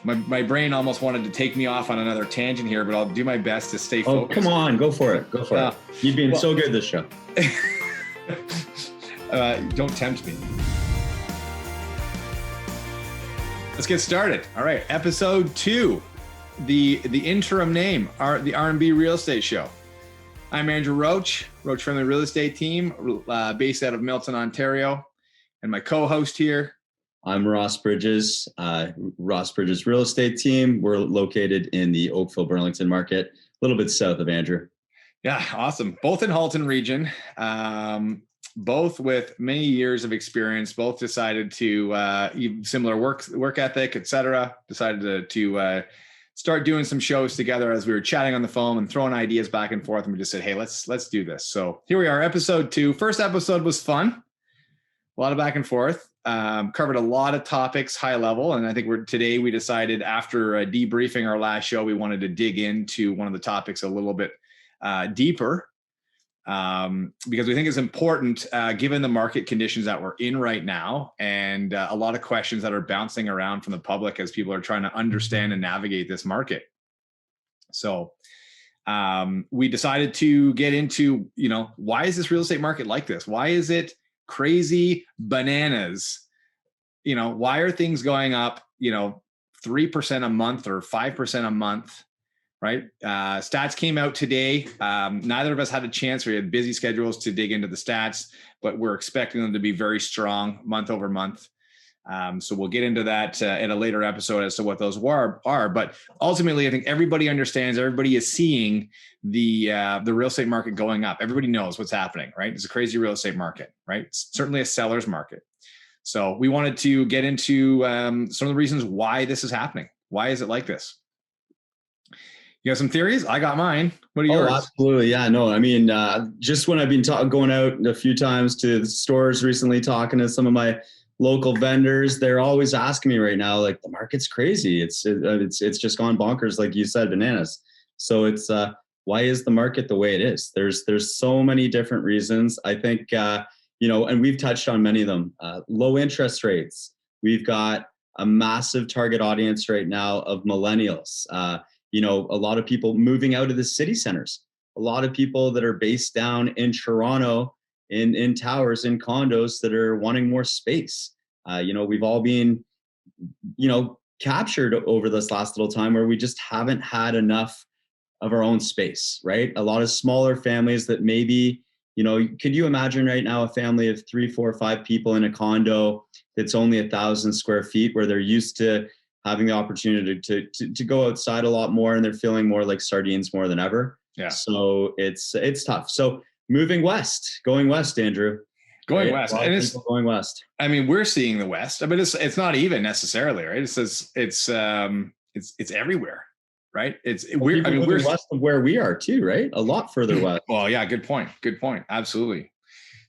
My brain almost wanted to take me off on another tangent here, but I'll do my best to stay focused. Oh, come on. Go for it. Go for it. You've been so good this show. Don't tempt me. Let's get started. All right. Episode 2, the interim name, the RFRE Real Estate Show. I'm Andrew Roach Family Real Estate team, based out of Milton, Ontario. And my co-host here. I'm Ross Bridges, Ross Bridges Real Estate team. We're located in the Oakville, Burlington market, a little bit south of Andrew. Yeah, awesome. Both in Halton region, both with many years of experience, both decided to, similar work ethic, et cetera, decided to start doing some shows together as we were chatting on the phone and throwing ideas back and forth. And we just said, hey, let's do this. So here we are, episode 2. First episode was fun. A lot of back and forth, covered a lot of topics, high level. And I think today we decided, after debriefing our last show, we wanted to dig into one of the topics a little bit deeper, because we think it's important, given the market conditions that we're in right now, and a lot of questions that are bouncing around from the public as people are trying to understand and navigate this market. So we decided to get into, why is this real estate market like this? Why is it crazy bananas? Why are things going up, 3% a month or 5% a month, right? Stats came out today. Neither of us had a chance. We had busy schedules to dig into the stats, but we're expecting them to be very strong month over month. So we'll get into that in a later episode as to what those are. But ultimately, I think everybody understands, everybody is seeing the real estate market going up. Everybody knows what's happening, right? It's a crazy real estate market, right? It's certainly a seller's market. So we wanted to get into some of the reasons why this is happening. Why is it like this? You have some theories? I got mine. What are yours? Oh, absolutely. Yeah, no, I mean, just when I've been going out a few times to the stores recently, talking to some of my local vendors, they're always asking me right now, like, the market's crazy. It's just gone bonkers, like you said, bananas. So it's why is the market the way it is? There's so many different reasons. I think and we've touched on many of them. Low interest rates. We've got a massive target audience right now of millennials. A lot of people moving out of the city centers. A lot of people that are based down in Toronto, in towers, in condos, that are wanting more space. We've all been, captured over this last little time where we just haven't had enough of our own space, right? A lot of smaller families that maybe, could you imagine right now a family of 3, 4, 5 people in a condo that's only 1,000 square feet, where they're used to having the opportunity to go outside a lot more, and they're feeling more like sardines more than ever. Yeah. So it's tough. So going west, Andrew. Going west. And it's going west. I mean, we're seeing the West. I mean, it's not even necessarily, right? It's everywhere, right? We're west of where we are too, right? A lot further west. Well, yeah, good point. Absolutely.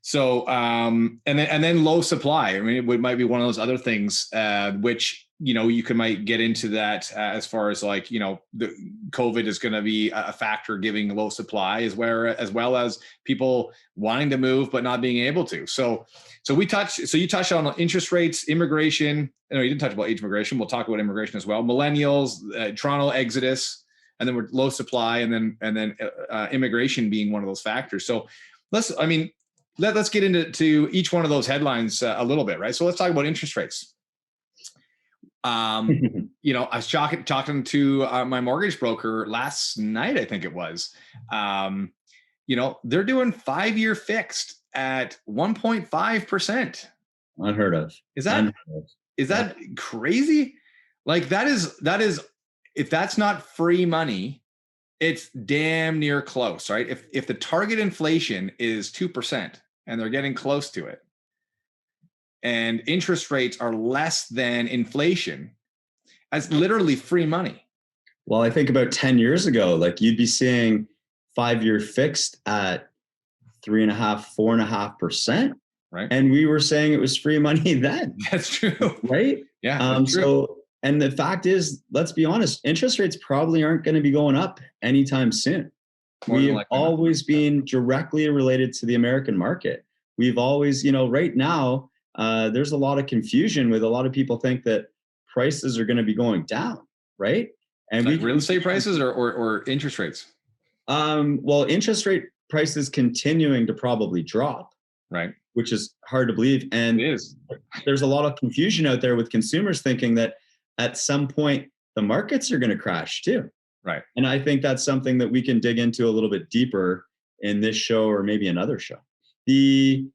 So, and then low supply. I mean, it might be one of those other things, which, you might get into that as far as like, the COVID is going to be a factor giving low supply, as well as people wanting to move, but not being able to. So you touched on interest rates, immigration. No, you didn't touch about immigration. We'll talk about immigration as well. Millennials, Toronto exodus, and then we're low supply, and then immigration being one of those factors. So let's get into each one of those headlines a little bit, right? So let's talk about interest rates. I was talking to my mortgage broker last night, I think it was. They're doing 5-year fixed at 1.5%. Unheard of. Is that crazy? Like that is, if that's not free money, it's damn near close, right? If the target inflation is 2% and they're getting close to it, and interest rates are less than inflation, that's literally free money. Well, I think about 10 years ago, like you'd be seeing 5-year fixed at 3.5%, 4.5%. Right. And we were saying it was free money then. That's true. Right. Yeah. That's true. So, and the fact is, let's be honest, interest rates probably aren't going to be going up anytime soon. We've always been directly related to the American market. We've always, right now, there's a lot of confusion with a lot of people think that prices are going to be going down, right? And like real estate prices or interest rates? Well, interest rate prices continuing to probably drop, right? Which is hard to believe. And it is. There's a lot of confusion out there with consumers thinking that at some point the markets are going to crash too. Right. And I think that's something that we can dig into a little bit deeper in this show or maybe another show. The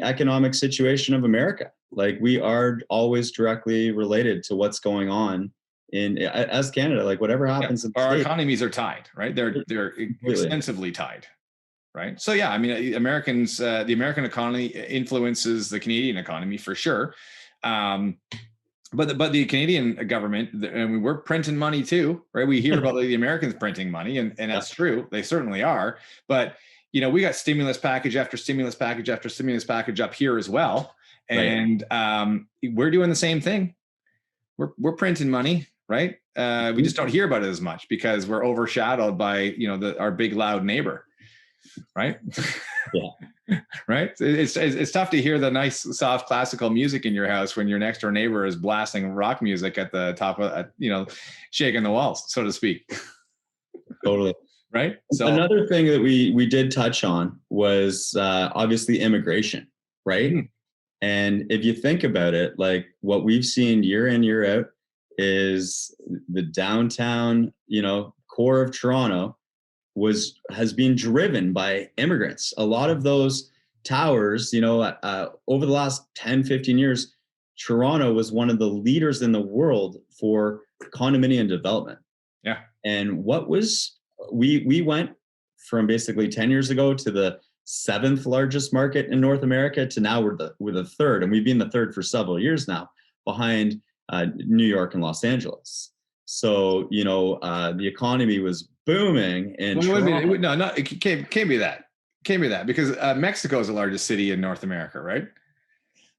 economic situation of America, like we are always directly related to what's going on as Canada, like whatever happens. Yeah. Our economies are tied, right? They're extensively tied, right? So yeah, I mean, the American economy influences the Canadian economy for sure. But the Canadian government, I mean, we're printing money too, right? We hear about the Americans printing money, and that's true. They certainly are. But we got stimulus package after stimulus package after stimulus package up here as well, and we're doing the same thing. We're printing money, right? We just don't hear about it as much because we're overshadowed by our big loud neighbor, right? Yeah. Right. It's tough to hear the nice soft classical music in your house when your next door neighbor is blasting rock music at the top of shaking the walls, so to speak. Totally. Right. So another thing that we did touch on was obviously immigration, right? Mm-hmm. And if you think about it, like what we've seen year in, year out is the downtown, core of Toronto has been driven by immigrants. A lot of those towers, over the last 10, 15 years, Toronto was one of the leaders in the world for condominium development. Yeah. And we went from basically 10 years ago to the 7th largest market in North America to now we're the third, and we've been the third for several years now, behind New York and Los Angeles. So, the economy was booming in Toronto. No, it can't be that. Can't be that because Mexico is the largest city in North America, right?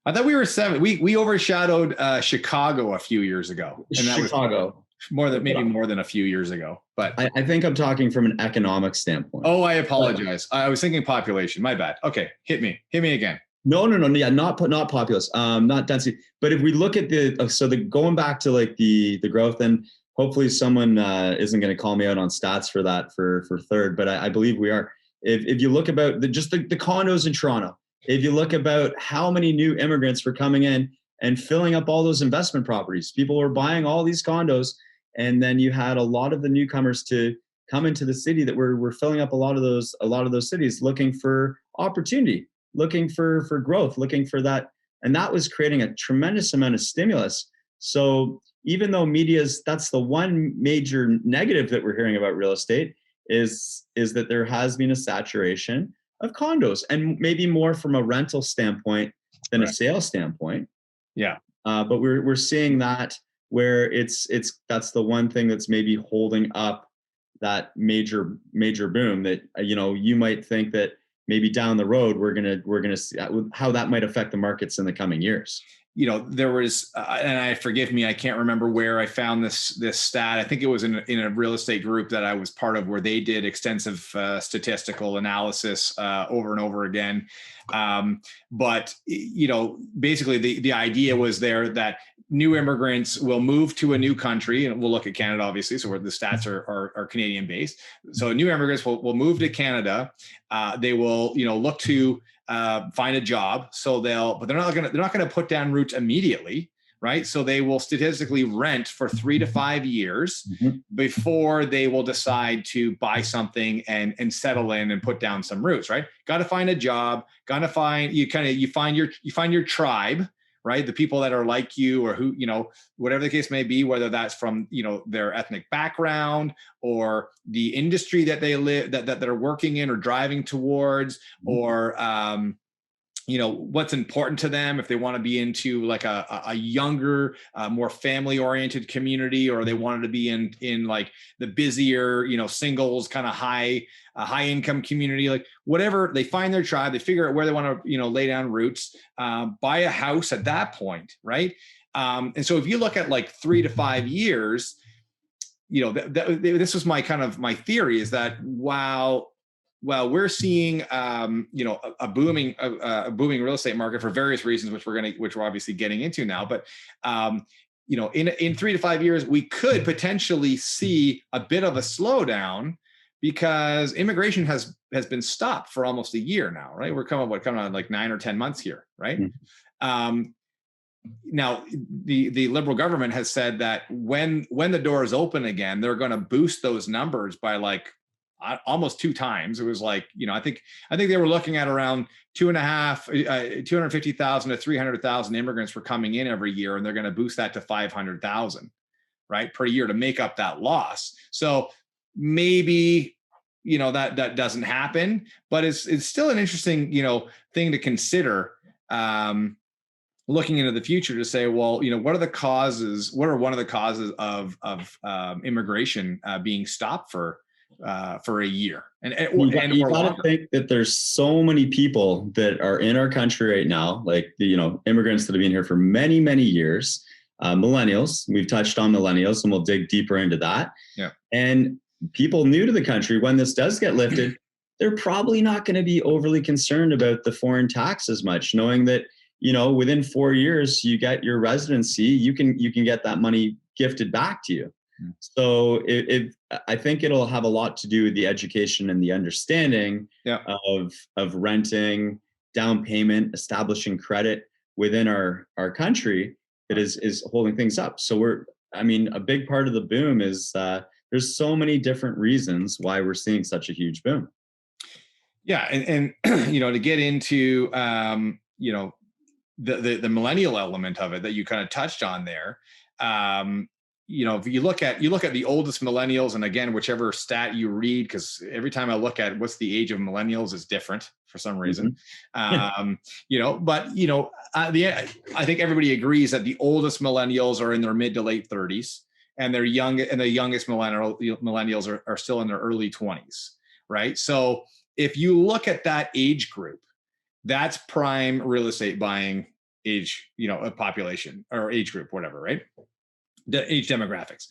I thought we were 7. We overshadowed Chicago a few years ago. And that Chicago. Was more than a few years ago. But I think I'm talking from an economic standpoint. Oh, I apologize. I was thinking population. My bad. Okay, hit me again. No. Yeah, not populous, not density. But if we look at going back to like the growth, and hopefully someone isn't going to call me out on stats for that for third, but I believe we are. If you look about the condos in Toronto, if you look about how many new immigrants were coming in and filling up all those investment properties, people were buying all these condos, and then you had a lot of the newcomers to come into the city that were filling up a lot of those cities, looking for opportunity, looking for growth, looking for that, and that was creating a tremendous amount of stimulus. So even though that's the one major negative that we're hearing about real estate is that there has been a saturation of condos, and maybe more from a rental standpoint than a sales standpoint. Yeah. But we're seeing that where that's the one thing that's maybe holding up that major boom that you might think that maybe down the road we're gonna see how that might affect the markets in the coming years. There was, and forgive me, I can't remember where I found this stat. I think it was in a real estate group that I was part of, where they did extensive statistical analysis over and over again. But basically the idea was there that new immigrants will move to a new country, and we'll look at Canada, obviously. So where the stats are Canadian based. So new immigrants will move to Canada. They will, look to find a job. So they're not going to put down roots immediately, right? So they will statistically rent for 3 to 5 years before they will decide to buy something and settle in and put down some roots, right? Got to find a job. Got to find you find your tribe, right? The people that are like you, or who, whatever the case may be, whether that's from, their ethnic background or the industry that they live, that they're working in or driving towards, or, what's important to them, if they want to be into like a younger, more family oriented community, or they wanted to be in like the busier, singles kind of high income community, like whatever. They find their tribe, they figure out where they want to, lay down roots, buy a house at that point. Right. And so if you look at like 3 to 5 years, this was my theory, is that while we're seeing, a booming real estate market for various reasons, which we're obviously getting into now, but in 3 to 5 years, we could potentially see a bit of a slowdown because immigration has been stopped for almost a year now, right? We're coming on like 9 or 10 months here, right? Mm-hmm. Now, the Liberal government has said that when the doors open again, they're going to boost those numbers by like almost 2 times. It was like, I think they were looking at around 250,000 to 300,000 immigrants were coming in every year, and they're going to boost that to 500,000, right, per year to make up that loss. So maybe, that doesn't happen, but it's still an interesting, thing to consider. Looking into the future to say, well, what are the causes? What are one of the causes of immigration being stopped for a year? And you got to think that there's so many people that are in our country right now, like the immigrants that have been here for many, many years, millennials. We've touched on millennials, and we'll dig deeper into that. Yeah. And people new to the country, when this does get lifted, they're probably not going to be overly concerned about the foreign tax as much, knowing that within 4 years, you get your residency, you can get that money gifted back to you. So I think it'll have a lot to do with the education and the understanding of renting, down payment, establishing credit within our country that is holding things up. So a big part of the boom is there's so many different reasons why we're seeing such a huge boom. Yeah. And to get into, the millennial element of it that you kind of touched on there, if you look at the oldest millennials, and again, whichever stat you read, because every time I look at what's the age of millennials is different for some reason. Mm-hmm. I think everybody agrees that the oldest millennials are in their mid to late 30s, and the youngest millennials are still in their early 20s, right? So if you look at that age group, that's prime real estate buying age, a population or age group, whatever, right? The age demographics.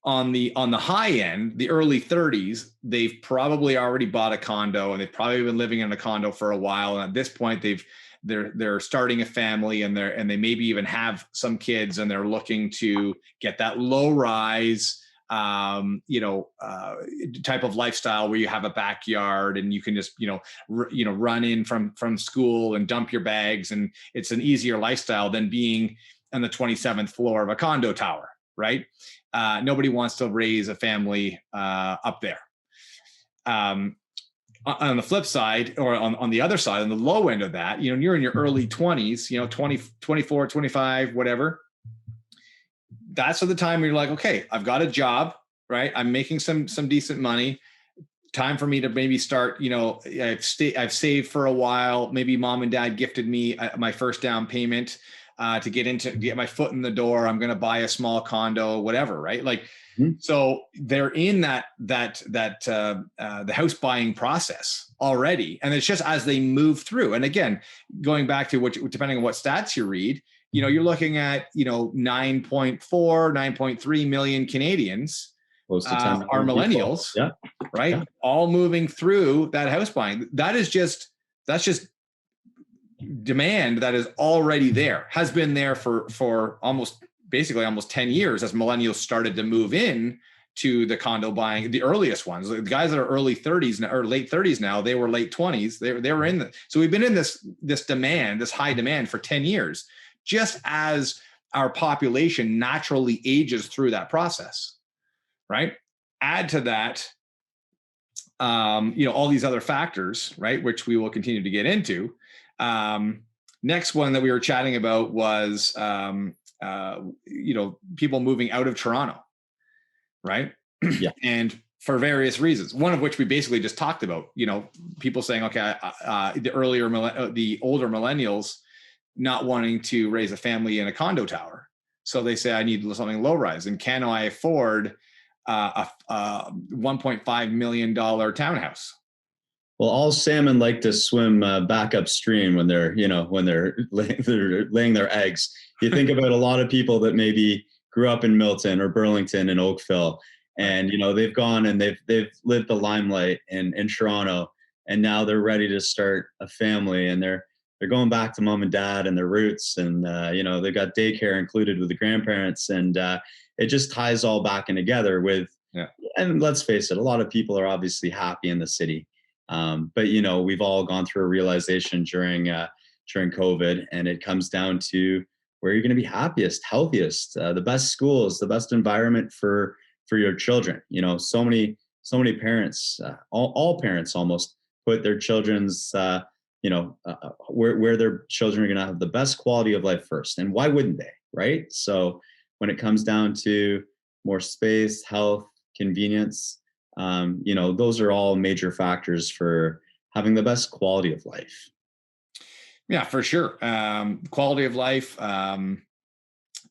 On the high end, the early 30s, they've probably already bought a condo, and they've probably been living in a condo for a while. And at this point, they're starting a family, and they maybe even have some kids, and they're looking to get that low rise type of lifestyle where you have a backyard and you can just, run in from school and dump your bags. And it's an easier lifestyle than being on the 27th floor of a condo tower, right? Nobody wants to raise a family up there. On the flip side, or on the other side, on the low end of that, you're in your early 20s, 20, 24, 25, whatever. That's the time where you're like, okay, I've got a job, right? I'm making some decent money. Time for me to maybe start, I've saved for a while. Maybe mom and dad gifted me my first down payment to get my foot in the door. I'm going to buy a small condo, whatever, right? Like, so they're in the house buying process already. And it's just as they move through. And again, going back to depending on what stats you read, you're looking at, 9.4, 9.3 million Canadians are millennials, right? Yeah. All moving through that house buying. That's just demand that is already there, has been there for almost 10 years as millennials started to move in to the condo buying, the earliest ones. The guys that are early 30s or late 30s now, they were late 20s. They were in so we've been in this demand, this high demand for 10 years. Just as our population naturally ages through that process, right? Add to that, all these other factors, right, which we will continue to get into. Next one that we were chatting about was, people moving out of Toronto, right? Yeah. And for various reasons, one of which we basically just talked about, people saying, okay, the older millennials not wanting to raise a family in a condo tower. So they say, I need something low rise. And can I afford a $1.5 million townhouse? Well, all salmon like to swim back upstream when they're laying their eggs. You think about a lot of people that maybe grew up in Milton or Burlington and Oakville, and they've gone and they've lived the limelight in Toronto, and now they're ready to start a family, and they're they're going back to mom and dad and their roots, and they've got daycare included with the grandparents, and it just ties all back in together with. Yeah. And let's face it, a lot of people are obviously happy in the city, but we've all gone through a realization during COVID, and it comes down to where you're going to be happiest, healthiest, the best schools, the best environment for your children. So many parents, all parents almost put their children's, where their children are going to have the best quality of life first. And why wouldn't they, right? So when it comes down to more space, health, convenience, those are all major factors for having the best quality of life. Yeah, for sure. Quality of life, for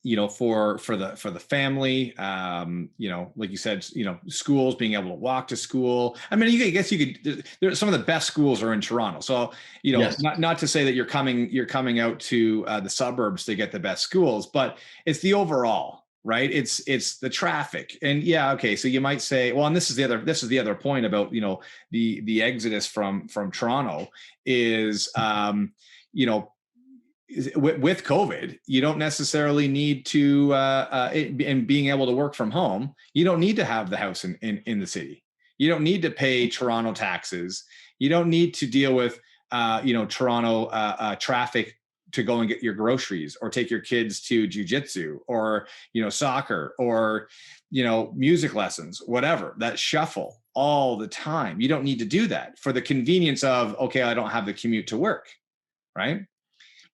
the family, like you said, schools, being able to walk to school. I mean, I guess you could, there's some of the best schools are in Toronto. So, Yes. not to say that you're coming out to the suburbs to get the best schools, but it's the overall, right? It's the traffic. And yeah, okay. So you might say, well, and this is the other point about, the exodus from Toronto is, with COVID, you don't necessarily need to, and being able to work from home, you don't need to have the house in the city. You don't need to pay Toronto taxes. You don't need to deal with, Toronto traffic to go and get your groceries or take your kids to jujitsu or, soccer or, music lessons, whatever, that shuffle all the time. You don't need to do that for the convenience of, okay, I don't have the commute to work. Right.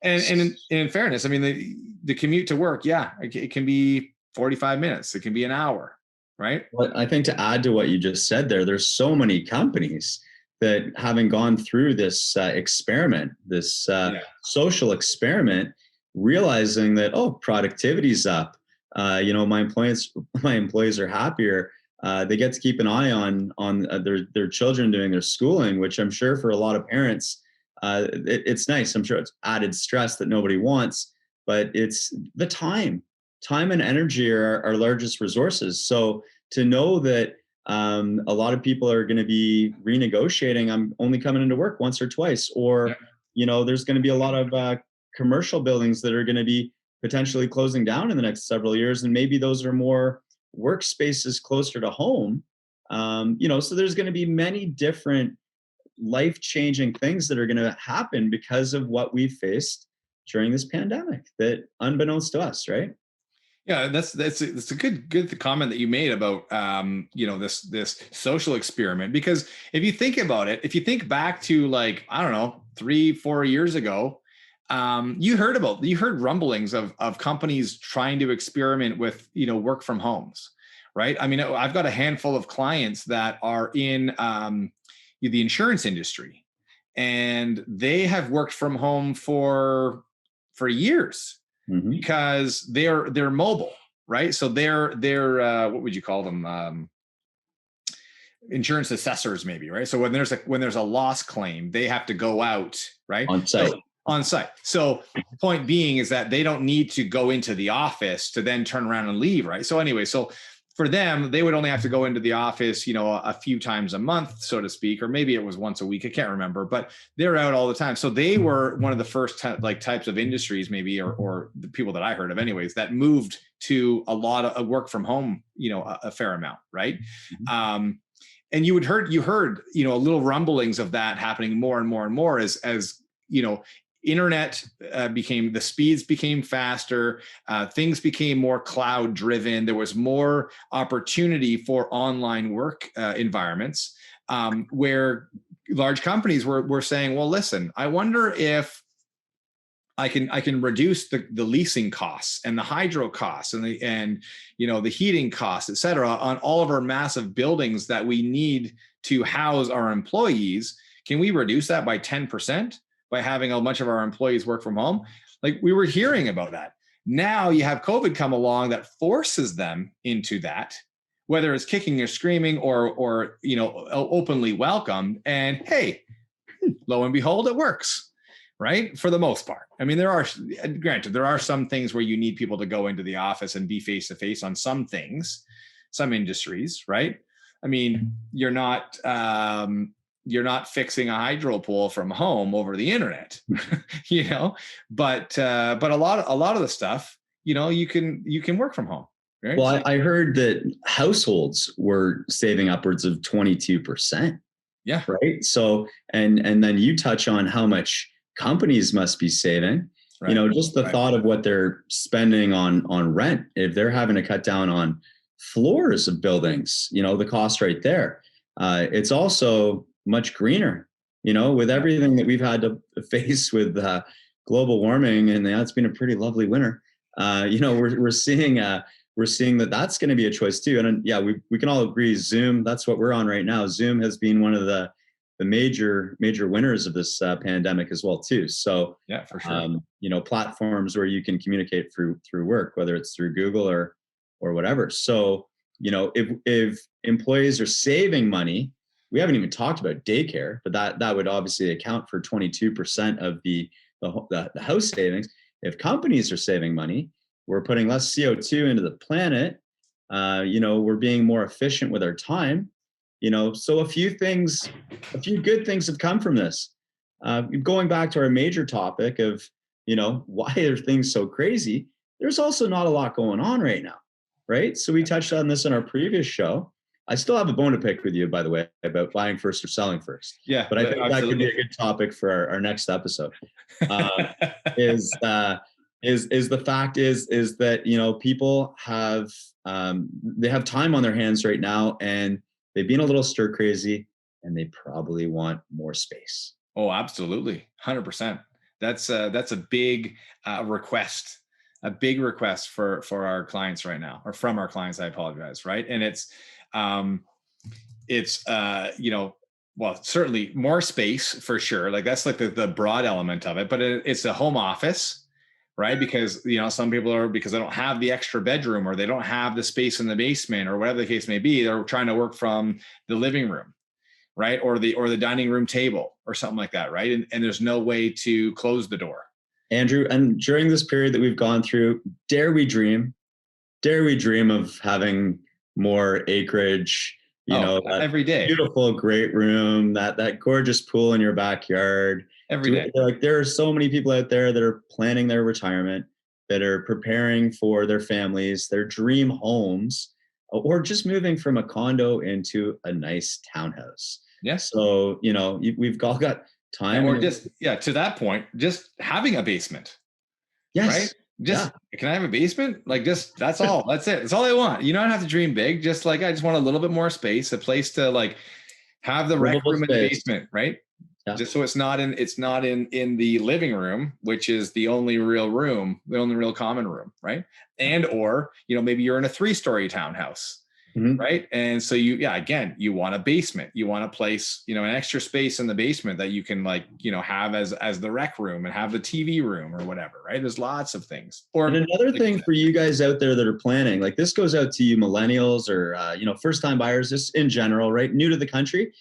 And in fairness, I mean, the commute to work, yeah, it can be 45 minutes. It can be an hour, right? Well, I think to add to what you just said there's so many companies that having gone through this experiment, this social experiment, realizing that, productivity's up, my employees are happier. They get to keep an eye on their children doing their schooling, which I'm sure for a lot of parents, it's nice. I'm sure it's added stress that nobody wants, but it's the time and energy are our largest resources. So to know that a lot of people are going to be renegotiating, I'm only coming into work once or twice, or, there's going to be a lot of commercial buildings that are going to be potentially closing down in the next several years. And maybe those are more workspaces closer to home. So there's going to be many different life-changing things that are going to happen because of what we faced during this pandemic, that unbeknownst to us, right? Yeah, that's a good comment that you made about this social experiment, because if you think about it, if you think back to, like, I don't know, 3-4 years ago, you heard rumblings of companies trying to experiment with work from homes, right? I mean, I've got a handful of clients that are in the insurance industry, and they have worked from home for years. Mm-hmm. Because they're mobile, right? So they're what would you call them? Insurance assessors, maybe, right? So when there's a loss claim, they have to go out, right? On site. So point being is that they don't need to go into the office to then turn around and leave, right? So anyway, so for them, they would only have to go into the office, a few times a month, so to speak, or maybe it was once a week. I can't remember, but they're out all the time. So they were one of the first types of industries, maybe, or the people that I heard of anyways, that moved to a lot of work from home, a fair amount. Right. Mm-hmm. And you heard, little rumblings of that happening more and more and more as internet the speeds became faster, things became more cloud driven. There was more opportunity for online work environments, where large companies were saying, well, listen, I wonder if I can reduce the leasing costs and the hydro costs and the heating costs, et cetera, on all of our massive buildings that we need to house our employees. Can we reduce that by 10%? By having a bunch of our employees work from home? Like, we were hearing about that. Now you have COVID come along that forces them into that, whether it's kicking or screaming or openly welcomed. And hey, lo and behold, it works, right? For the most part. I mean, there are some things where you need people to go into the office and be face to face on some things, some industries, right? I mean, you're not you're not fixing a hydro pole from home over the internet, but a lot of the stuff, you can work from home. Right? Well, I heard that households were saving upwards of 22%. Yeah. Right. So, and then you touch on how much companies must be saving, right. Just the thought of what they're spending on rent, if they're having to cut down on floors of buildings, the cost right there. It's also much greener, with everything that we've had to face with global warming, and that's been a pretty lovely winter. We're seeing that that's going to be a choice too. And we can all agree Zoom, that's what we're on right now. Zoom has been one of the major winners of this pandemic as well too. So yeah, for sure. Platforms where you can communicate through work, whether it's through Google or whatever. So, if employees are saving money, we haven't even talked about daycare, but that would obviously account for 22% of the house savings. If companies are saving money, we're putting less CO2 into the planet. We're being more efficient with our time. So a few good things have come from this. Going back to our major topic of, why are things so crazy? There's also not a lot going on right now, right? So we touched on this in our previous show. I still have a bone to pick with you, by the way, about buying first or selling first. Yeah, but I think that could be a good topic for our next episode. Is the fact is that people have they have time on their hands right now, and they've been a little stir crazy, and they probably want more space. Oh, absolutely, 100%. That's a big request, for our clients right now, or from our clients. I apologize, right? And it's well, certainly more space for sure. Like that's like the broad element of it, but it's a home office, right? Because, some people are, because they don't have the extra bedroom, or they don't have the space in the basement, or whatever the case may be, they're trying to work from the living room, right? Or the dining room table or something like that. Right. And there's no way to close the door. Andrew, and during this period that we've gone through, dare we dream of having more acreage, every day, beautiful, great room, that gorgeous pool in your backyard. Every day. Like there are so many people out there that are planning their retirement, that are preparing for their families, their dream homes, or just moving from a condo into a nice townhouse. Yes. So, we've all got time. Or just, to that point, just having a basement. Yes. Right? Can I have a basement? Like that's all. That's it. That's all I want. You don't have to dream big. Just like, I just want a little bit more space, a place to like have the rec room in the basement, right? Yeah. Just so it's not in the living room, which is the only real room, the only real common room, right? And or maybe you're in a 3-story townhouse, right? And so you want a basement, you want a place, an extra space in the basement that you can have as the rec room, and have the TV room or whatever, right? There's lots of things. And another thing for you guys out there that are planning, like this goes out to you millennials or first time buyers, just in general, right? New to the country.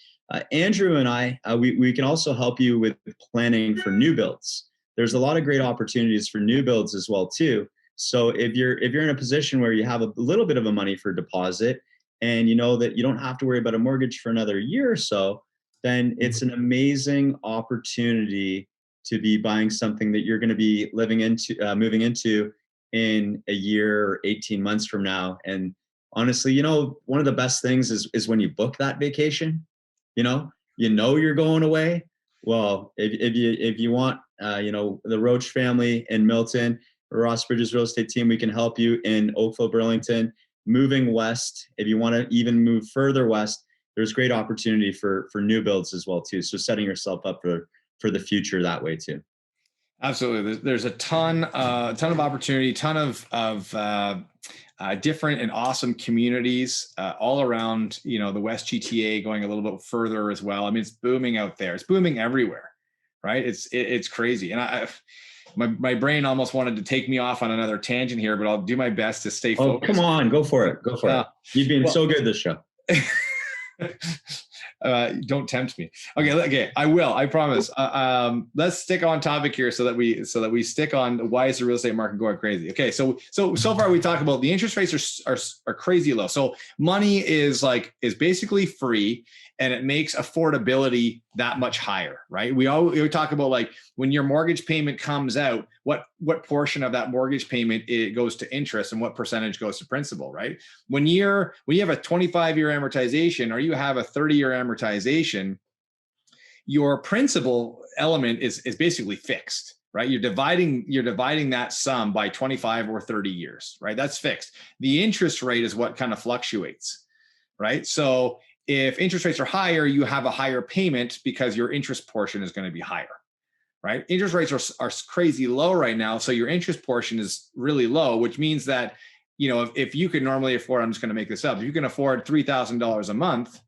Andrew and I, we can also help you with planning for new builds. There's a lot of great opportunities for new builds as well too. So if you're in a position where you have a little bit of a money for deposit, and you know that you don't have to worry about a mortgage for another year or so, then it's an amazing opportunity to be buying something that you're going to be moving into in a year or 18 months from now. And honestly, one of the best things is when you book that vacation. You're going away. Well, if you want, the Roach family in Milton, Ross Bridges Real Estate Team, we can help you in Oakville, Burlington, moving west. If you want to even move further west, there's great opportunity for new builds as well too. So setting yourself up for the future that way too. Absolutely. There's a ton of opportunity, ton of different and awesome communities all around, the West GTA, going a little bit further as well. I mean, it's booming out there. It's booming everywhere, right? It's crazy. And my brain almost wanted to take me off on another tangent here, but I'll do my best to stay focused. Oh, come on, go for it. You've been so good this show. Don't tempt me. Okay. I will. I promise. Let's stick on topic here so that we stick on why is the real estate market going crazy. Okay. So far we talk about the interest rates are crazy low. So money is basically free, and it makes affordability that much higher, right? We talk about like when your mortgage payment comes out, what portion of that mortgage payment it goes to interest and what percentage goes to principal, right? When you have a 25-year amortization or you have a 30-year amortization, your principal element is basically fixed, right? You're dividing that sum by 25 or 30 years, right? That's fixed. The interest rate is what kind of fluctuates, right? So if interest rates are higher, you have a higher payment because your interest portion is going to be higher, right? Interest rates are crazy low right now. So your interest portion is really low, which means that, if you could normally afford, I'm just going to make this up, if you can afford $3,000 a month,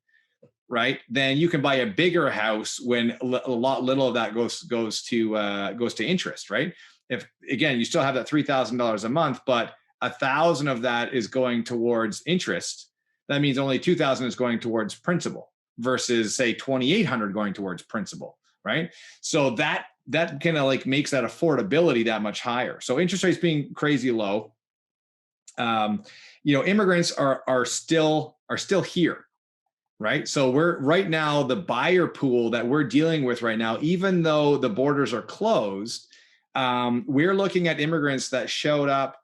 right, then you can buy a bigger house when little of that goes to interest, right? If again, you still have that $3,000 a month, but 1,000 of that is going towards interest, that means only 2,000 is going towards principal versus say 2,800 going towards principal, right? So that kind of makes that affordability that much higher. So interest rates being crazy low, immigrants are still here, right? So we're right now, the buyer pool that we're dealing with right now, even though the borders are closed, we're looking at immigrants that showed up,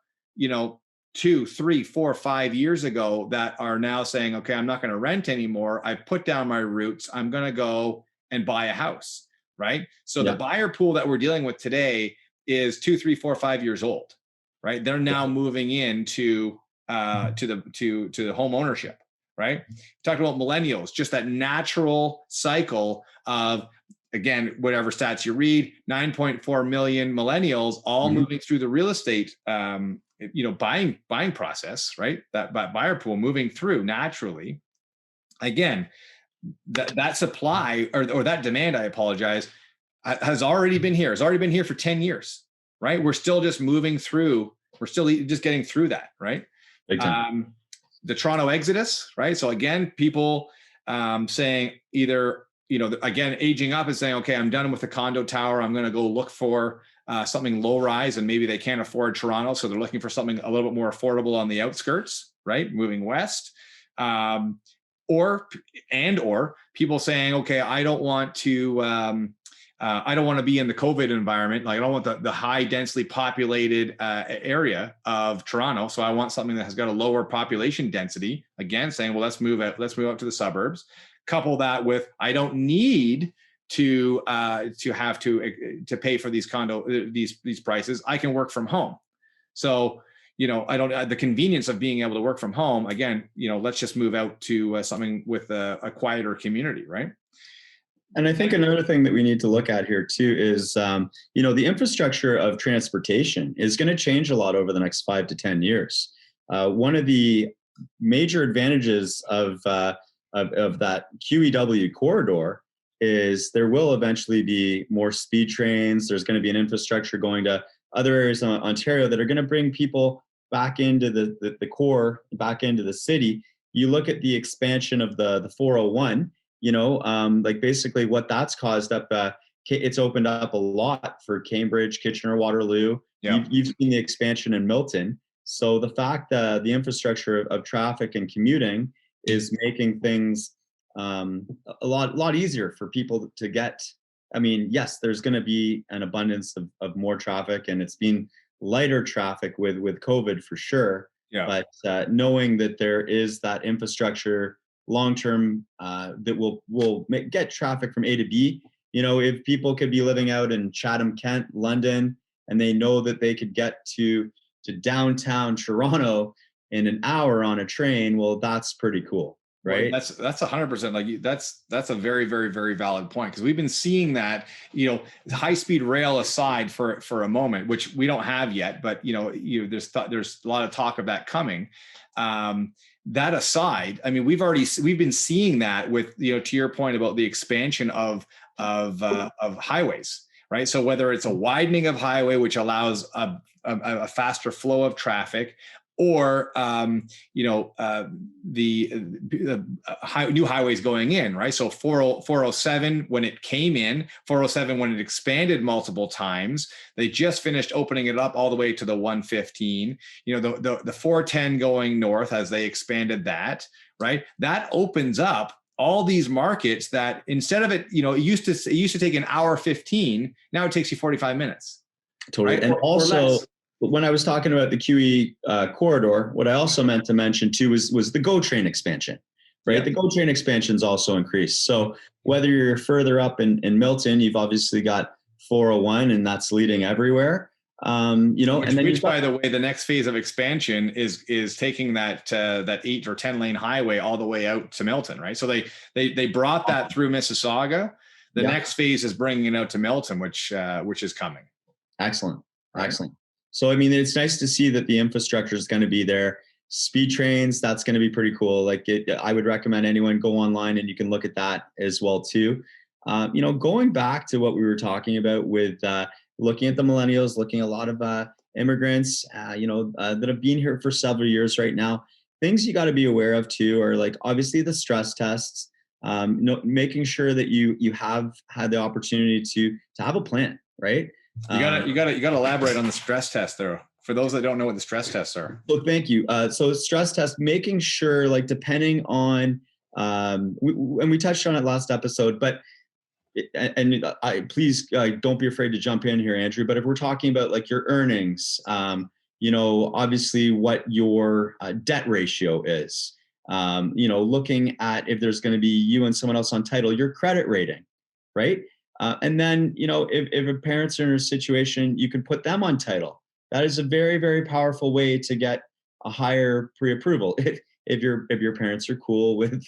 2, 3, 4, 5 years ago that are now saying, okay, I'm not going to rent anymore. I put down my roots. I'm going to go and buy a house, right? So the buyer pool that we're dealing with today is 2, 3, 4, 5 years old, right? They're now moving into to the home ownership, right? We talked about millennials, just that natural cycle of, again, whatever stats you read, 9.4 million millennials all moving through the real estate buying process, right? That buyer pool moving through naturally. Again, that supply or that demand, I apologize, has already been here. It's already been here for 10 years, right? We're still just moving through. We're still just getting through that, right? The Toronto exodus, right? So again, people saying either, again, aging up and saying, okay, I'm done with the condo tower. I'm going to go look for something low rise, and maybe they can't afford Toronto. So they're looking for something a little bit more affordable on the outskirts, right? Moving west. Or people saying, okay, I don't want to be in the COVID environment. Like I don't want the high densely populated area of Toronto. So I want something that has got a lower population density. Again, saying, well, let's move out to the suburbs. Couple that with, I don't need to have to pay for these these prices. I can work from home. So, I don't, the convenience of being able to work from home, again, let's just move out to something with a quieter community, right? And I think another thing that we need to look at here too is, the infrastructure of transportation is going to change a lot over the next 5 to 10 years. One of the major advantages of that QEW corridor is there will eventually be more speed trains. There's going to be an infrastructure going to other areas in Ontario that are going to bring people back into the core, back into the city. You look at the expansion of the 401, basically what that's caused up, it's opened up a lot for Cambridge, Kitchener, Waterloo. Yeah. You've seen the expansion in Milton. So the fact that the infrastructure of traffic and commuting is making things a lot easier for people to get. I mean, yes, there's going to be an abundance of more traffic, and it's been lighter traffic with COVID for sure. Yeah. But knowing that there is that infrastructure long-term that will get traffic from A to B. If people could be living out in Chatham, Kent, London, and they know that they could get to downtown Toronto in an hour on a train, well, that's pretty cool, right? Well, that's 100%. Like that's a very, very, very valid point, because we've been seeing that, high-speed rail aside for a moment, which we don't have yet, but there's a lot of talk of that coming. That aside, I mean, we've been seeing that with, to your point about the expansion of highways, right? So whether it's a widening of highway, which allows a faster flow of traffic, or new highways going in, right? So 407 when it came in, 407 when it expanded multiple times. They just finished opening it up all the way to the 115. The 410 going north as they expanded that, right? That opens up all these markets that instead of it used to take an hour 15, now it takes you 45 minutes. Totally. Right? And also, when I was talking about the QE corridor, what I also meant to mention too was the GO train expansion, right? Yeah. The GO train expansion's also increased. So whether you're further up in Milton, you've obviously got 401 and that's leading everywhere. Which by the way, the next phase of expansion is taking that 8 or 10 lane highway all the way out to Milton, right? So they brought that through Mississauga. The next phase is bringing it out to Milton, which is coming. Excellent. Excellent. So, I mean, it's nice to see that the infrastructure is going to be there. Speed trains, that's going to be pretty cool. I would recommend anyone go online and you can look at that as well too. Going back to what we were talking about with looking at the millennials, looking at a lot of immigrants, that have been here for several years right now. Things you got to be aware of too are obviously the stress tests, making sure that you have had the opportunity to have a plan, right? You gotta elaborate on the stress test there for those that don't know what the stress tests are. So thank you. So stress test, making sure depending on, and we touched on it last episode, but please don't be afraid to jump in here, Andrew. But if we're talking about your earnings, obviously what your debt ratio is, looking at if there's going to be you and someone else on title, your credit rating, right? And then, if a parents are in a situation, you can put them on title. That is a very, very powerful way to get a higher pre-approval if your parents are cool with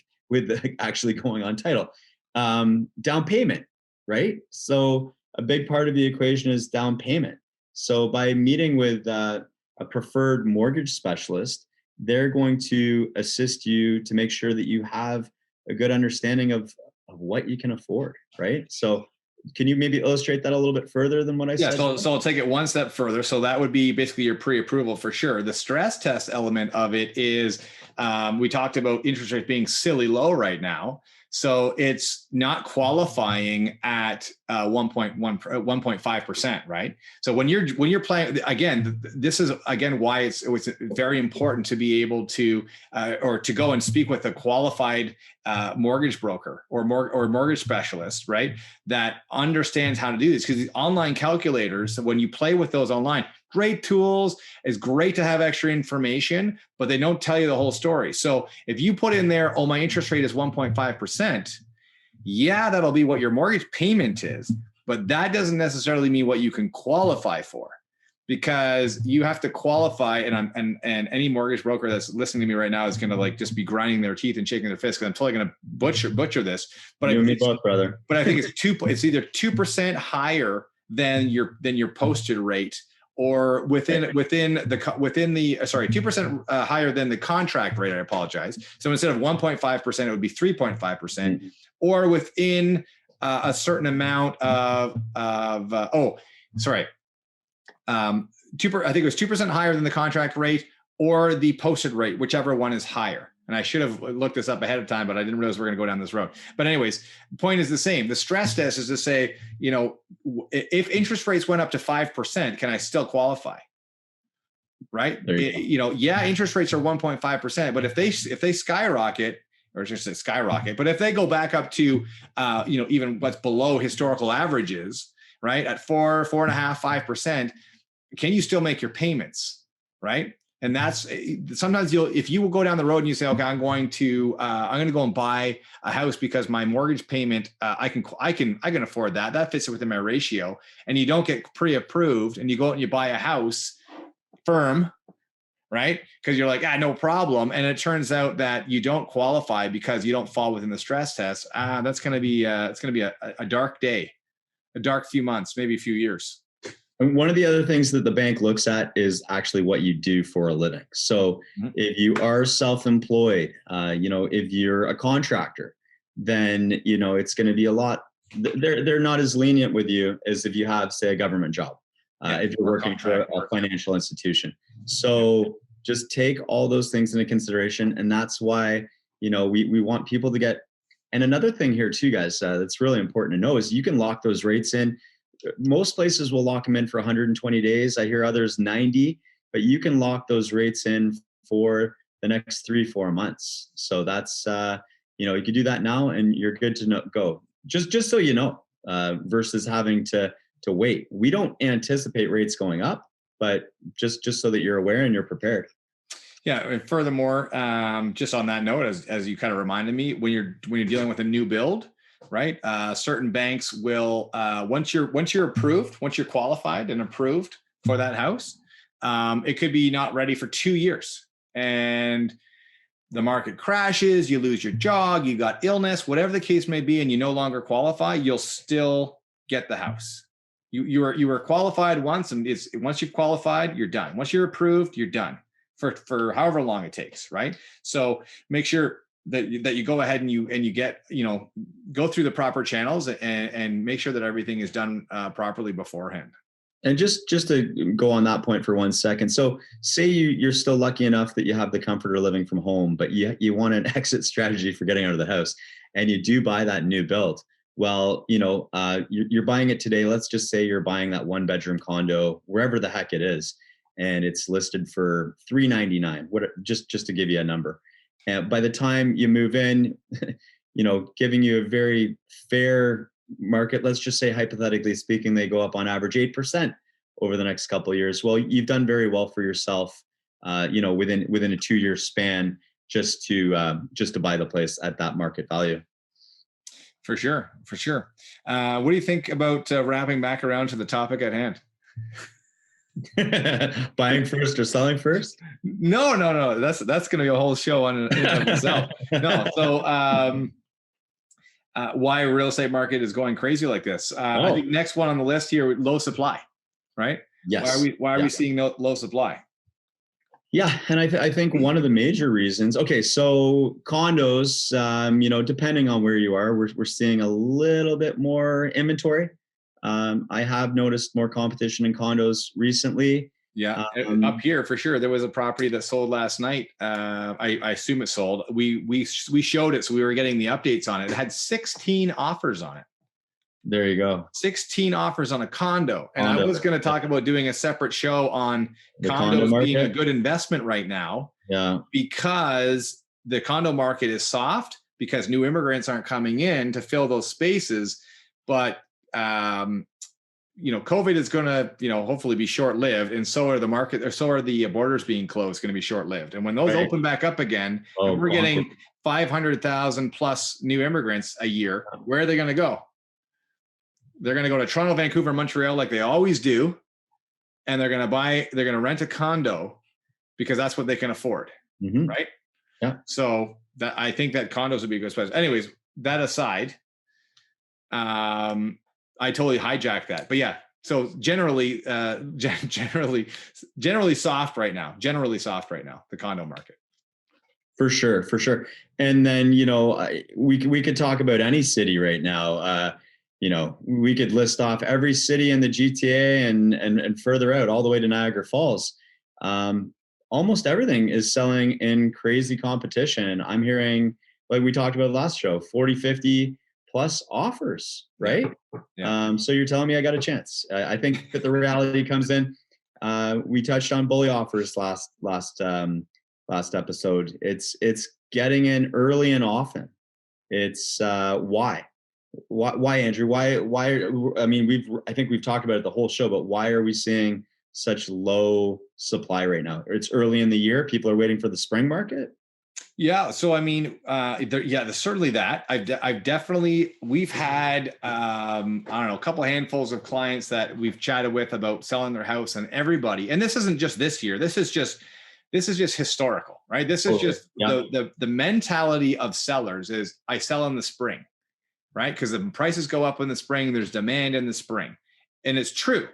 actually going on title. Down payment, right? So a big part of the equation is down payment. So by meeting with a preferred mortgage specialist, they're going to assist you to make sure that you have a good understanding of what you can afford, right? So can you maybe illustrate that a little bit further than what I said? Yeah, so I'll take it one step further. So that would be basically your pre-approval for sure. The stress test element of it is, we talked about interest rates being silly low right now. So it's not qualifying at 1.5%, right? So when you're playing, again, this is why it's very important to be able to or to go and speak with a qualified mortgage broker or mortgage specialist, right? That understands how to do this, because the online calculators, when you play with those online, great tools. It's great to have extra information, but they don't tell you the whole story. So if you put in there, my interest rate is 1.5%, yeah, that'll be what your mortgage payment is, but that doesn't necessarily mean what you can qualify for, because you have to qualify. And any mortgage broker that's listening to me right now is going to just be grinding their teeth and shaking their fist, because I'm totally going to butcher this. But you and me both, brother. But I think it's either 2% higher than your posted rate, or within the 2% higher than the contract rate. I apologize. So instead of 1.5%, it would be 3.5%, or within a certain amount of I think it was 2% higher than the contract rate or the posted rate, whichever one is higher. And I should have looked this up ahead of time, but I didn't realize we're going to go down this road. But anyways, the point is the same. The stress test is to say, if interest rates went up to 5%, can I still qualify? Right? Interest rates are 1.5%, but if they skyrocket, or just say skyrocket, but if they go back up to, even what's below historical averages, right, at 4.5%, 5%, can you still make your payments? Right? And that's sometimes if you will go down the road and you say, okay, I'm going to go and buy a house because my mortgage payment, I can afford that. That fits within my ratio. And you don't get pre-approved and you go out and you buy a house firm, right? Because you're like, no problem. And it turns out that you don't qualify because you don't fall within the stress test. That's going to be, it's going to be a dark day, a dark few months, maybe a few years. And one of the other things that the bank looks at is actually what you do for a living. So if you are self-employed, if you're a contractor, then, it's going to be a lot. They're not as lenient with you as if you have, say, a government job, if you're working for a financial institution. So just take all those things into consideration. And that's why, we want people to get, and another thing here too, guys, that's really important to know is you can lock those rates in. Most places will lock them in for 120 days. I hear others 90, but you can lock those rates in for the next 3-4 months. So that's, you could do that now and you're good to go. Just so you know, versus having to wait. We don't anticipate rates going up, but just so that you're aware and you're prepared. Yeah. And furthermore, just on that note, as you kind of reminded me, when you're dealing with a new build, right? Certain banks will, once you're approved, once you're qualified and approved for that house, it could be not ready for 2 years, and the market crashes, you lose your job, you got illness, whatever the case may be, and you no longer qualify, you'll still get the house. You were qualified once, and once you've qualified, you're done. Once you're approved, you're done for however long it takes, right? So make sure that you go ahead and you get, go through the proper channels and make sure that everything is done properly beforehand. And just to go on that point for 1 second. So say you're still lucky enough that you have the comfort of living from home, but you want an exit strategy for getting out of the house, and you do buy that new build. Well, you're buying it today. Let's just say you're buying that 1-bedroom condo, wherever the heck it is, and it's listed for $399. Just to give you a number. And by the time you move in, giving you a very fair market, let's just say hypothetically speaking, they go up on average 8% over the next couple of years. Well, you've done very well for yourself, within a 2-year span, just to buy the place at that market value. For sure. What do you think about wrapping back around to the topic at hand? Buying first or selling first? No. That's going to be a whole show on itself. No. So, why real estate market is going crazy like this? I think next one on the list here, low supply, right? Yes. Why are we seeing low supply? Yeah, and I think one of the major reasons. Okay, so condos, depending on where you are, we're seeing a little bit more inventory. I have noticed more competition in condos recently. Yeah, up here for sure. There was a property that sold last night. I assume it sold. We showed it, so we were getting the updates on it. It had 16 offers on it. There you go. 16 offers on a condo. And I was going to talk about doing a separate show on the condos being a good investment right now. Yeah. Because the condo market is soft, because new immigrants aren't coming in to fill those spaces. But COVID is going to, hopefully be short-lived, and so are the borders being closed going to be short-lived. And when those open back up again, and we're getting 500,000 plus new immigrants a year, where are they going to go? They're going to go to Toronto, Vancouver, Montreal, like they always do, and they're going to rent a condo because that's what they can afford, right? Yeah. So I think that condos would be a good spot. Anyways, that aside, I totally hijacked that, but yeah. So generally soft right now. The condo market. For sure. And then we could talk about any city right now. We could list off every city in the GTA and further out, all the way to Niagara Falls. Almost everything is selling in crazy competition. I'm hearing, like we talked about last show, 40, 50 plus offers, right? Yeah. So you're telling me I got a chance. I think that the reality comes in. We touched on bully offers last episode. It's getting in early and often. It's why, Andrew? Why? I mean, I think we've talked about it the whole show, but why are we seeing such low supply right now? It's early in the year. People are waiting for the spring market. Yeah. So, I mean, there's certainly that. We've had, a couple of handfuls of clients that we've chatted with about selling their house, and everybody, and this isn't just this year. This is just historical, right? This is just the mentality of sellers is I sell in the spring, right? Because the prices go up in the spring, there's demand in the spring. And it's true.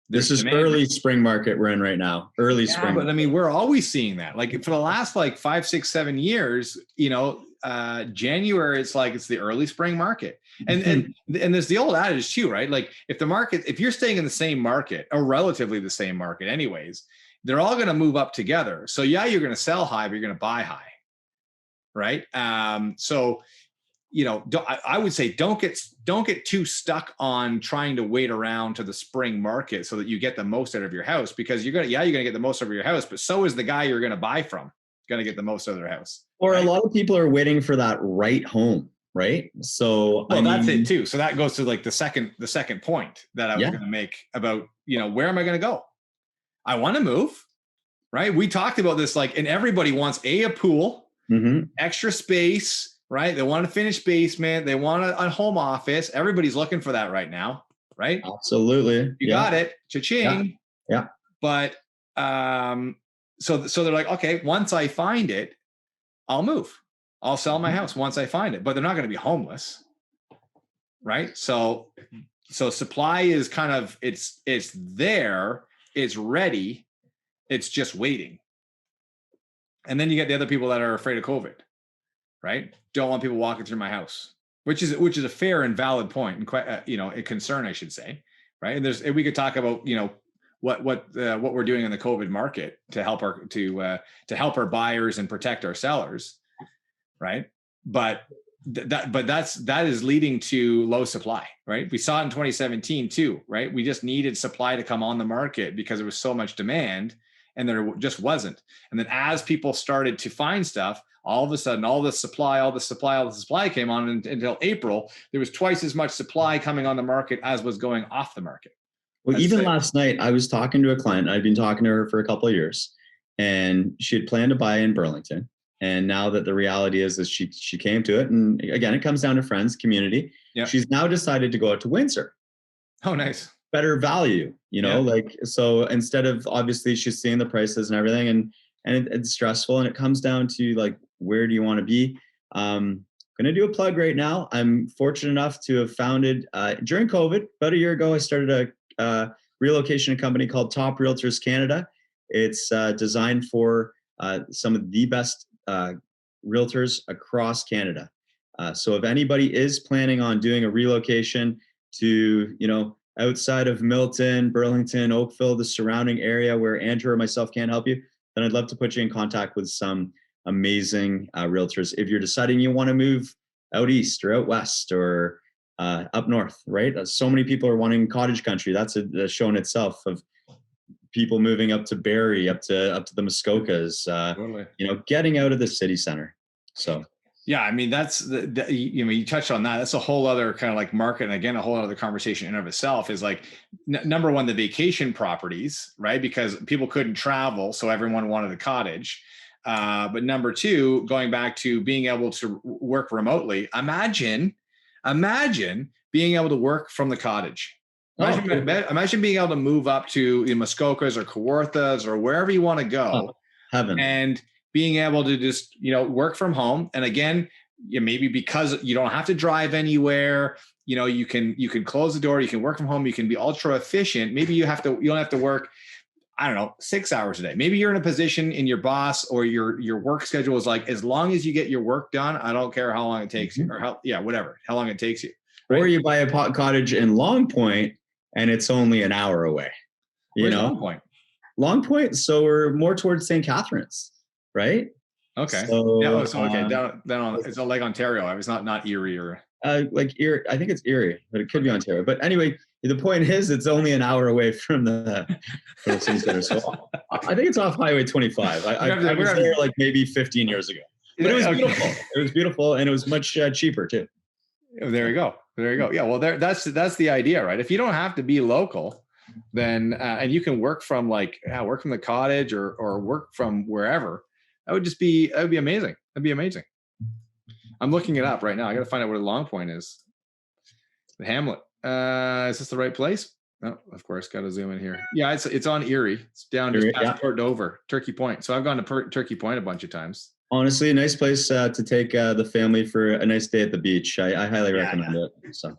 This is early spring market we're in right now. Early spring. But I mean, we're always seeing that. Like for the last 5, 6, 7 years, January, it's the early spring market. And there's the old adage too, right? Like if you're staying in the same market or relatively the same market anyways, they're all going to move up together. So yeah, you're going to sell high, but you're going to buy high. Right. So, I would say don't get too stuck on trying to wait around to the spring market so that you get the most out of your house, because you're going to get the most out of your house, but so is the guy you're going to buy from going to get the most out of their house. Or right? A lot of people are waiting for that right home. Right. So, that's it too. So that goes to like the second point that I was going to make about, where am I going to go? I want to move. Right. We talked about this, and everybody wants a pool, extra space. Right. They want a finished basement. They want a home office. Everybody's looking for that right now. Right. Absolutely. You got it. Cha-ching. Yeah. But so they're like, okay, once I find it, I'll move. I'll sell my house once I find it. But they're not going to be homeless. Right. So supply is kind of it's there. It's ready. It's just waiting. And then you get the other people that are afraid of COVID. Right? Don't want people walking through my house, which is a fair and valid point, and quite a concern, I should say, right? And we could talk about what we're doing in the COVID market to help our buyers and protect our sellers, right? But that is leading to low supply, right? We saw it in 2017 too, right? We just needed supply to come on the market because there was so much demand, and there just wasn't. And then as people started to find stuff, all of a sudden, all the supply came on until April. There was twice as much supply coming on the market as was going off the market. Well, even last night, I was talking to a client. I'd been talking to her for a couple of years, and she had planned to buy in Burlington. And now that the reality is that she came to it, and again, it comes down to friends, community. Yep. She's now decided to go out to Windsor. Oh, nice. Better value, so instead of, obviously she's seeing the prices and everything, and it's stressful, and it comes down to where do you want to be? Going to do a plug right now. I'm fortunate enough to have founded during COVID, about a year ago, I started a relocation company called Top Realtors Canada. It's designed for some of the best realtors across Canada. So if anybody is planning on doing a relocation to, outside of Milton, Burlington, Oakville, the surrounding area where Andrew or myself can't help you, then I'd love to put you in contact with some amazing realtors. If you're deciding you want to move out east or out west or up north, right? So many people are wanting cottage country. That's a show in itself of people moving up to Barrie, up to the Muskokas, totally. Getting out of the city center. So. Yeah, I mean, that's you touched on that. That's a whole other kind of market. And again, a whole other conversation in and of itself is number one, the vacation properties, right? Because people couldn't travel. So everyone wanted a cottage. But number two, going back to being able to work remotely, imagine being able to work from the cottage. Imagine being able to move up to the Muskokas or Kawarthas or wherever you want to go. Heaven. And being able to just, work from home. And again, maybe because you don't have to drive anywhere, you can close the door, you can work from home, you can be ultra efficient. Maybe you don't have to work, 6 hours a day. Maybe you're in a position in your boss or your work schedule is as long as you get your work done, I don't care how long it takes you or how long it takes you. Right? Or you buy a cottage in Long Point and it's only an hour away, Long Point. So we're more towards St. Catharines. Right. Okay. So, okay. Down on it's Lake Ontario. I was not Erie or Erie. I think it's Erie, but it could be Ontario. But anyway, the point is, it's only an hour away from the city center. So I think it's off Highway 25. I was there maybe 15 years ago, but it was beautiful. It was beautiful, and it was much cheaper too. There you go. Yeah. Well, that's the idea, right? If you don't have to be local, then and you can work from work from the cottage or work from wherever. That would be amazing. That'd be amazing. I'm looking it up right now. I got to find out what a Long Point is. The hamlet. Is this the right place? Oh, of course. Got to zoom in here. Yeah, it's on Erie. It's down just past Port Dover, Turkey Point. So I've gone to Turkey Point a bunch of times. Honestly, a nice place to take the family for a nice day at the beach. I highly recommend it. So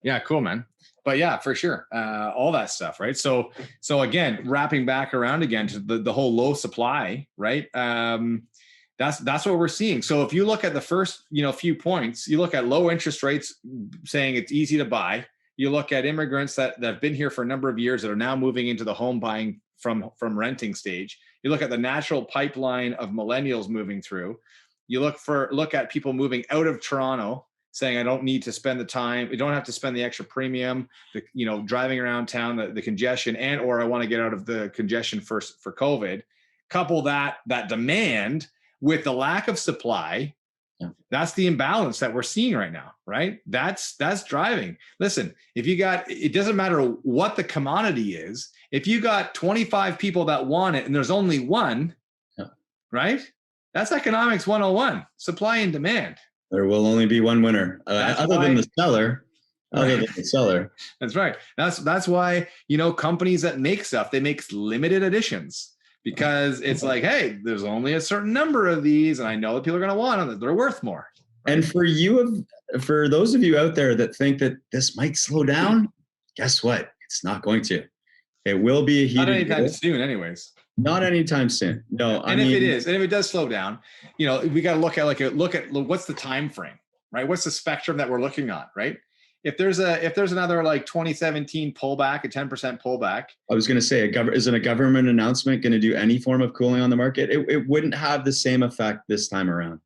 yeah, cool, man. But yeah, for sure. All that stuff. Right. So again, wrapping back around again to the whole low supply, right? That's what we're seeing. So if you look at the first, few points, you look at low interest rates saying it's easy to buy. You look at immigrants that have been here for a number of years that are now moving into the home buying from renting stage. You look at the natural pipeline of millennials moving through. You look at people moving out of Toronto, saying, I don't need to spend the time. We don't have to spend the extra premium, driving around town, the congestion, or I want to get out of the congestion first for COVID. Couple that demand with the lack of supply. Yeah. That's the imbalance that we're seeing right now, right? That's driving. Listen, it doesn't matter what the commodity is. If you got 25 people that want it and there's only one, right? That's economics 101, supply and demand. There will only be one winner, other than the seller. That's right. That's why, companies that make stuff, they make limited editions, because it's like, hey, there's only a certain number of these, and I know that people are going to want them. They're worth more. Right? And for those of you out there that think that this might slow down, guess what? It's not going to. It will be a heated. Not anytime soon, anyways. Not anytime soon. No. And if it does slow down, we got to look at what's the time frame, right? What's the spectrum that we're looking at, right? If there's another like 2017 pullback, a 10% pullback. I was going to say, isn't a government announcement going to do any form of cooling on the market? It wouldn't have the same effect this time around.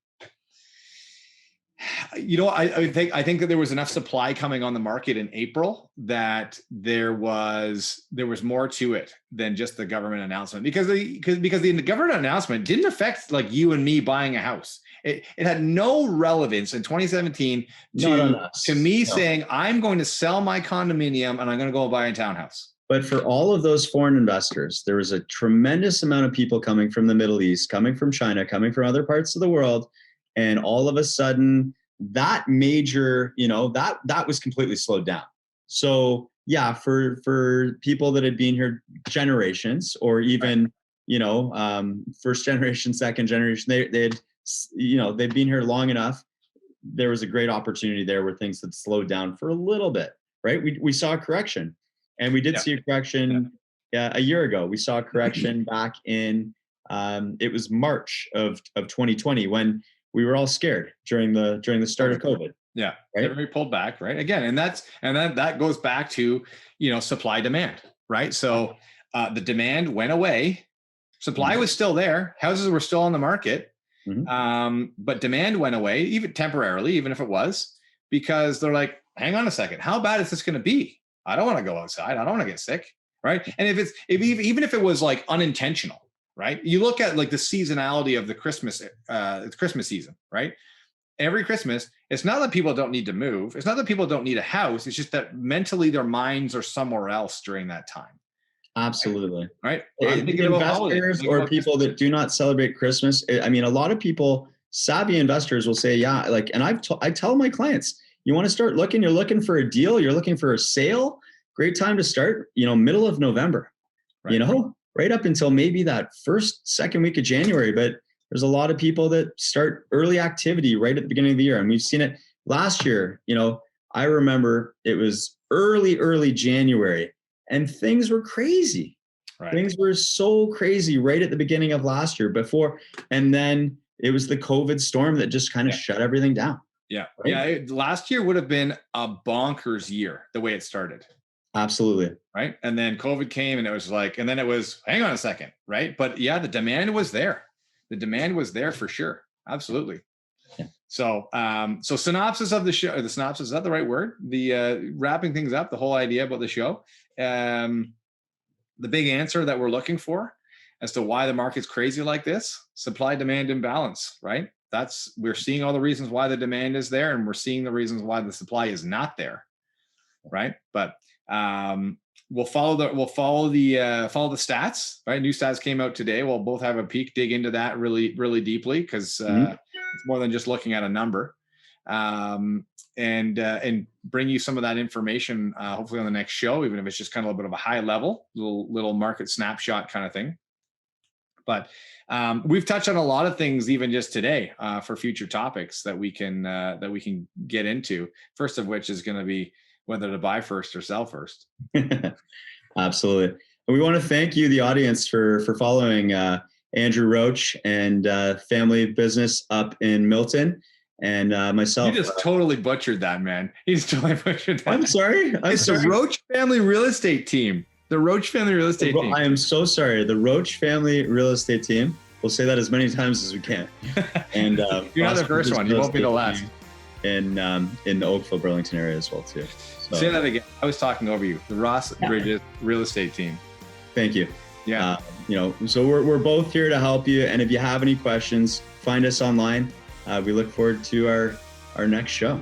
I think that there was enough supply coming on the market in April that there was more to it than just the government announcement, because the government announcement didn't affect like you and me buying a house. It had no relevance in 2017 to me saying I'm going to sell my condominium and I'm going to go buy a townhouse. But for all of those foreign investors, there was a tremendous amount of people coming from the Middle East, coming from China, coming from other parts of the world. And all of a sudden, that major, that was completely slowed down. So yeah, for people that had been here generations, or even, first generation, second generation, they'd been here long enough. There was a great opportunity there where things had slowed down for a little bit, right? We saw a correction, and we did see a correction a year ago. We saw a correction back in, it was March of 2020, when we were all scared during the start of COVID. Yeah. Right? Everybody pulled back, right? Again, and that goes back to, supply demand, right? So the demand went away. Supply was still there. Houses were still on the market. Mm-hmm. But demand went away, even temporarily, even if it was, because they're like, hang on a second, how bad is this going to be? I don't want to go outside. I don't want to get sick. Right. And even if it was like unintentional, right? You look at like the seasonality of the Christmas season, right? Every Christmas, it's not that people don't need to move. It's not that people don't need a house. It's just that mentally their minds are somewhere else during that time. Absolutely. Right. Investors or people that do not celebrate Christmas. I mean, a lot of people, savvy investors, will say, yeah, like, and I tell my clients, you want to start looking, you're looking for a deal, you're looking for a sale. Great time to start, middle of November, right. Right up until maybe that second week of January. But there's a lot of people that start early activity right at the beginning of the year. And we've seen it last year. I remember it was early January and things were crazy. Right. Things were so crazy right at the beginning of last year and then it was the COVID storm that just kind of shut everything down. Yeah. Right? Yeah. Last year would have been a bonkers year, the way it started. Absolutely. Right. And then COVID came and it was like, and then it was, hang on a second. Right. But yeah, the demand was there. The demand was there for sure. Absolutely. Yeah. So synopsis of the show, the synopsis, is that the right word? The wrapping things up, the whole idea about the show. The big answer that we're looking for as to why the market's crazy like this, supply demand imbalance, right? We're seeing all the reasons why the demand is there, and we're seeing the reasons why the supply is not there. Right. But we'll follow the stats, right? New stats came out today. We'll both have a peek, dig into that really, really deeply, because it's more than just looking at a number, and bring you some of that information, hopefully on the next show, even if it's just kind of a little bit of a high level, little market snapshot kind of thing. But we've touched on a lot of things even just today for future topics that we can get into. First of which is going to be whether to buy first or sell first. Absolutely. And we want to thank you, the audience, for following Andrew Roach and family business up in Milton, and myself. You just totally butchered that, man. He's totally butchered that. I'm sorry. It's the Roach Family Real Estate team. The Roach Family Real Estate team. I am so sorry. The Roach Family Real Estate team. We'll say that as many times as we can. And you're not the first one. You won't be the last. In the Oakville, Burlington area as well too. So, say that again. I was talking over you. The Ross Bridges Real Estate team. Thank you. Yeah. So we're both here to help you. And if you have any questions, find us online. We look forward to our next show.